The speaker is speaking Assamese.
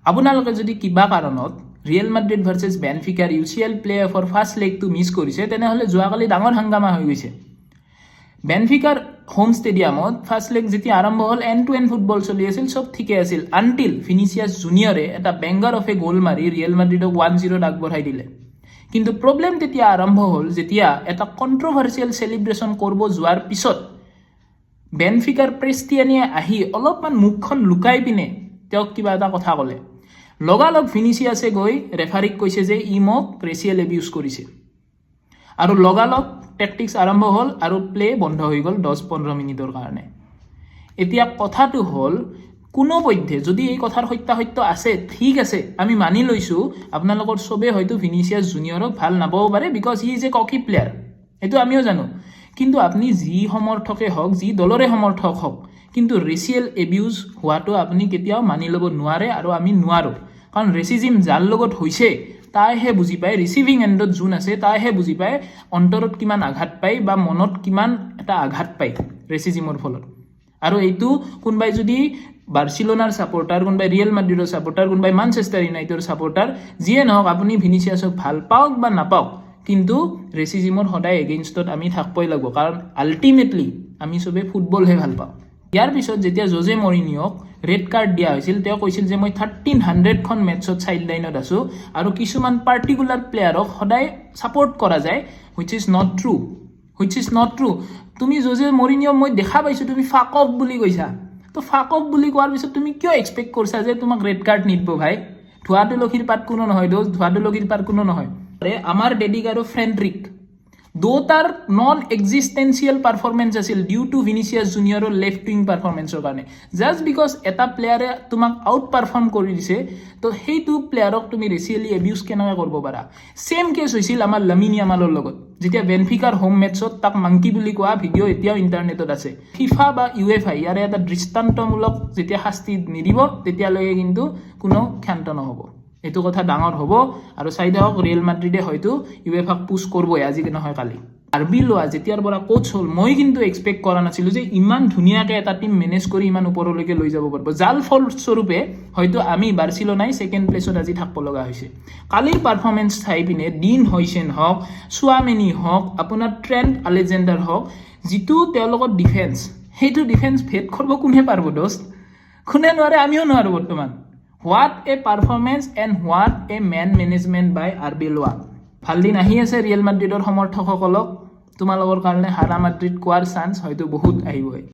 আপোনালোকে যদি কিবা কাৰণত ৰিয়েল মাদ্ৰিদ ভাৰ্চেছ বেনফিকাৰ UCL প্লে অফৰ ফাৰ্ষ্ট লেগটো মিছ কৰিছে তেনেহ'লে যোৱাকালি ডাঙৰ হাংগামা হৈ গৈছে। বেনফিকাৰ হোম ষ্টেডিয়ামত ফাৰ্ষ্ট লেগ যেতিয়া আৰম্ভ হ'ল এণ্ড টু এণ্ড ফুটবল চলি আছিল, চব ঠিকে আছিল আনটিল ভিনিচিয়াছ জুনিয়ৰে এটা বেংগাৰ অফ এ গ'ল মাৰি ৰিয়েল মাদ্ৰিদক 1-0 আগবঢ়াই দিলে। কিন্তু প্ৰব্লেম তেতিয়া আৰম্ভ হ'ল যেতিয়া এটা কণ্ট্ৰভাৰ্চিয়েল চেলিব্ৰেশ্যন কৰিব যোৱাৰ পিছত বেনফিকাৰ প্ৰেষ্টিয়ানিয়ে আহি অলপমান মুখখন লুকাই পিনে তেওঁক কিবা এটা কথা ক'লে। লগালগ ভিনিচিয়াছে গৈ ৰেফাৰীক কৈছে যে ই মোক ৰেচিয়েল এবিউজ কৰিছে আৰু লগালগ টেকটিক্স আৰম্ভ হ'ল আৰু প্লে বন্ধ হৈ গ'ল 10-15 মিনিটৰ কাৰণে। এতিয়া কথাটো হ'ল কোনোপধ্যে যদি এই কথাৰ সত্যাসত্য আছে ঠিক আছে, আমি মানি লৈছোঁ আপোনালোকৰ চবেই হয়তো ভিনিচিয়াছ জুনিয়ৰক ভাল নাপাব পাৰে because he is a cocky player, এইটো আমিও জানো। কিন্তু আপুনি যি সমৰ্থকে হওক যি দলৰে সমৰ্থক হওক কিন্তু ৰেচিয়েল এবিউজ হোৱাটো আপুনি কেতিয়াও মানি ল'ব নোৱাৰে আৰু আমি নোৱাৰোঁ। কাৰণ ৰেচিজিম যাৰ লগত হৈছে তাইহে বুজি পায়, ৰিচিভিং এণ্ডত যোন আছে তাইহে বুজি পায় অন্তৰত কিমান আঘাত পায় বা মনত কিমান এটা আঘাত পায় ৰেচিজিমৰ ফলত। আৰু এইটো কোনোবাই যদি বাৰ্চিলোনাৰ ছাপোৰ্টাৰ, কোনোবাই ৰিয়েল মাদ্ৰিডৰ ছাপোৰ্টাৰ, কোনোবাই মানচেষ্টাৰ ইউনাইটেডৰ ছাপোৰ্টাৰ, যিয়ে নহওক আপুনি ভিনিচিয়াছক ভাল পাওক বা নাপাওক কিন্তু ৰেচিজিমৰ সদায় এগেইনষ্টত আমি থাকিবই লাগিব, কাৰণ আল্টিমেটলি আমি চবেই ফুটবলহে ভাল পাওঁ। ইয়াৰ পিছত যেতিয়া জোজে মৰিনিয়ক ৰেড কাৰ্ড দিয়া হৈছিল তেওঁ কৈছিল যে মই 1300খন মেটছত চাইল্ড লাইনত আছোঁ আৰু কিছুমান পাৰ্টিকুলাৰ প্লেয়াৰক সদায় ছাপোৰ্ট কৰা যায়, হুইচ ইজ নট ট্ৰু। তুমি জোজে মৰিনিয়ক মই দেখা পাইছোঁ তুমি ফাক অফ বুলি কৈছা, তো ফাক অফ বুলি কোৱাৰ পিছত তুমি কিয় এক্সপেক্ট কৰিছা যে তোমাক ৰেড কাৰ্ড নিদিব ভাই? ধোৱা তুলসীৰ পাত কোনো নহয় ধোৱা তুলসীৰ পাত কোনো নহয়। আমাৰ ডেডিক আৰু ফ্ৰেণ্ডৰিক দুটাৰ নন এক্সিষ্টেঞ্চিয়েল পাৰফৰ্মেঞ্চ আছিল ডিউ টু ভিনিচিয়াছ জুনিয়ৰৰ লেফ্ট উইং পাৰফৰ্মেঞ্চৰ কাৰণে। জাষ্ট বিকজ এটা প্লেয়াৰে তোমাক আউট পাৰফৰ্ম কৰি দিছে তো সেইটো প্লেয়াৰক তুমি ৰেচিয়েলি এবিউজ কেনেকৈ কৰিব পাৰা? ছেম কেছ হৈছিল আমাৰ লামিন ইয়ামালৰ লগত, যেতিয়া বেনফিকাৰ হোম মেটছত তাক মাংকি বুলি কোৱা ভিডিঅ' এতিয়াও ইণ্টাৰনেটত আছে। ফিফা বা UEFA ইয়াৰে এটা দৃষ্টান্তমূলক যেতিয়া শাস্তি নিদিব তেতিয়ালৈকে কিন্তু কোনো ক্ষান্ত নহ'ব। এইটো কথা ডাঙৰ হ'ব আৰু চাই থাকক ৰিয়েল মাদ্ৰিদে হয়তো UEFAক পুছ কৰিবই আজি নহয় কালি। আৰবি লোৱা যেতিয়াৰ পৰা কোচ হ'ল মই কিন্তু এক্সপেক্ট কৰা নাছিলোঁ যে ইমান ধুনীয়াকৈ এটা টিম মেনেজ কৰি ইমান ওপৰলৈকে লৈ যাব পাৰিব, যাৰ ফলস্বৰূপে হয়তো আমি বাৰ্চিলোনাই ছেকেণ্ড প্লেছত আজি থাকিব লগা হৈছে। কালিৰ পাৰফৰ্মেঞ্চ চাই পিনে ডিন হয়চেন হওক, চুৱামেনি হওক, আপোনাৰ ট্ৰেণ্ট আলেকজেণ্ডাৰ হওক, যিটো তেওঁলোকৰ ডিফেন্স সেইটো ডিফেন্স ভেদ কৰিব কোনে পাৰিব দোস্ত? কোনে নোৱাৰে, আমিও নোৱাৰোঁ বৰ্তমান। What a performance and what a man management by আৰবি লোৱা। ভাল দিন আহি আছে ৰিয়েল মাদ্ৰিদৰ সমৰ্থকসকলক, তোমালোকৰ কাৰণে হাৰা মাদ্ৰিদ কোৱাৰ চান্স হয়তো বহুত আহিবই।